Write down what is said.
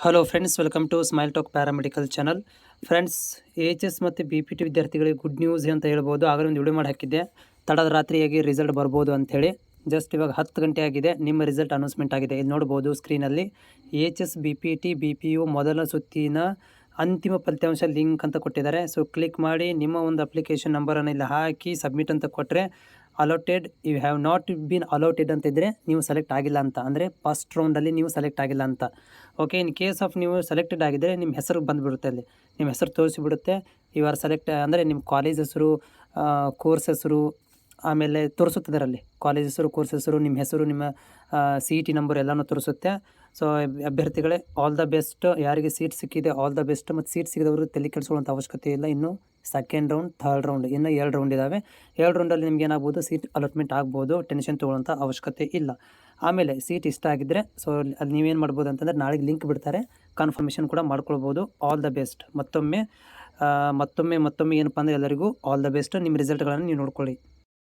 Hello friends, welcome to smile talk paramedical channel. Friends, AHS ಮತ್ತು BPT ವಿದ್ಯಾರ್ಥಿಗಳಿಗೆ good news ಅಂತ ಹೇಳ್ಬೋದು. ಆಗಲೇ ಒಂದು ವಿಡಿಯೋ ಮಾಡಿ ಹಾಕಿದ್ದೆ, ತಡದ ರಾತ್ರಿಯಾಗಿ ರಿಸಲ್ಟ್ ಬರ್ಬೋದು ಅಂಥೇಳಿ. ಜಸ್ಟ್ ಇವಾಗ 10 ಗಂಟೆ ಆಗಿದೆ, ನಿಮ್ಮ ರಿಸಲ್ಟ್ ಅನೌನ್ಸ್ಮೆಂಟ್ ಆಗಿದೆ. ಇಲ್ಲಿ ನೋಡ್ಬೋದು ಸ್ಕ್ರೀನಲ್ಲಿ AHS BPT BPU ಮೊದಲ ಸುತ್ತಿನ ಅಂತಿಮ ಫಲಿತಾಂಶ ಲಿಂಕ್ ಅಂತ ಕೊಟ್ಟಿದ್ದಾರೆ. ಸೊ ಕ್ಲಿಕ್ ಮಾಡಿ ನಿಮ್ಮ ಒಂದು ಅಪ್ಲಿಕೇಶನ್ ನಂಬರನ್ನು ಇಲ್ಲಿ ಹಾಕಿ ಸಬ್ಮಿಟ್ ಅಂತ ಕೊಟ್ಟರೆ allotted you have not been allotted ಅಂತಿದ್ದರೆ ನೀವು ಸೆಲೆಕ್ಟ್ ಆಗಿಲ್ಲ ಅಂತ, ಅಂದರೆ ಫಸ್ಟ್ ರೌಂಡಲ್ಲಿ ನೀವು ಸೆಲೆಕ್ಟ್ ಆಗಿಲ್ಲ ಅಂತ. ಓಕೆ, ಇನ್ ಕೇಸ್ ಆಫ್ ನೀವು ಸೆಲೆಕ್ಟೆಡ್ ಆಗಿದ್ದರೆ ನಿಮ್ಮ ಹೆಸರು ಬಂದುಬಿಡುತ್ತೆ, ಅಲ್ಲಿ ನಿಮ್ಮ ಹೆಸರು ತೋರಿಸಿಬಿಡುತ್ತೆ. ಯು ಆರ್ ಸೆಲೆಕ್ಟ್ ಅಂದರೆ ನಿಮ್ಮ ಕಾಲೇಜ್ ಹೆಸರು, ಕೋರ್ಸ್ ಹೆಸರು, ಆಮೇಲೆ ತೋರಿಸುತ್ತದರಲ್ಲಿ ಕಾಲೇಜ್ ಹೆಸರು, ಕೋರ್ಸ್ ಹೆಸರು, ನಿಮ್ಮ ಹೆಸರು, ನಿಮ್ಮ CET ನಂಬರ್ ಎಲ್ಲನೂ ತೋರಿಸುತ್ತೆ. ಸೊ ಅಭ್ಯರ್ಥಿಗಳೇ, ಆಲ್ ದ ಬೆಸ್ಟ್. ಯಾರಿಗೆ ಸೀಟ್ ಸಿಕ್ಕಿದೆ ಆಲ್ ದ ಬೆಸ್ಟ್. ಮತ್ತು ಸೀಟ್ ಸಿಗದವರು ತಲೆ ಕೆಡಿಸ್ಕೊಳ್ಳೋಂಥ ಅವಶ್ಯಕತೆ ಇಲ್ಲ. ಇನ್ನು ಸೆಕೆಂಡ್ ರೌಂಡ್, ಥರ್ಡ್ ರೌಂಡ್, ಇನ್ನು 2 ರೌಂಡ್ ಇದ್ದಾವೆ. 2 ರೌಂಡಲ್ಲಿ ನಿಮ್ಗೆ ಏನಾಗ್ಬೋದು, ಸೀಟ್ ಅಲಾಟ್ಮೆಂಟ್ ಆಗ್ಬೋದು. ಟೆನ್ಷನ್ ತೊಗೊಳ್ಳೋಂಥ ಅವಶ್ಯಕತೆ ಇಲ್ಲ. ಆಮೇಲೆ ಸೀಟ್ ಇಷ್ಟ ಆಗಿದ್ದರೆ ಸೊ ಅಲ್ಲಿ ನೀವೇನು ಮಾಡ್ಬೋದು ಅಂತಂದರೆ, ನಾಳೆಗೆ ಲಿಂಕ್ ಬಿಡ್ತಾರೆ, ಕನ್ಫರ್ಮೇಷನ್ ಕೂಡ ಮಾಡ್ಕೊಳ್ಬೋದು. All the best. ಮತ್ತೊಮ್ಮೆ ಏನಪ್ಪ ಅಂದರೆ ಎಲ್ಲರಿಗೂ ಆಲ್ ದ ಬೆಸ್ಟ್. ನಿಮ್ಮ ರಿಸಲ್ಟ್ಗಳನ್ನು ನೀವು ನೋಡ್ಕೊಳ್ಳಿ.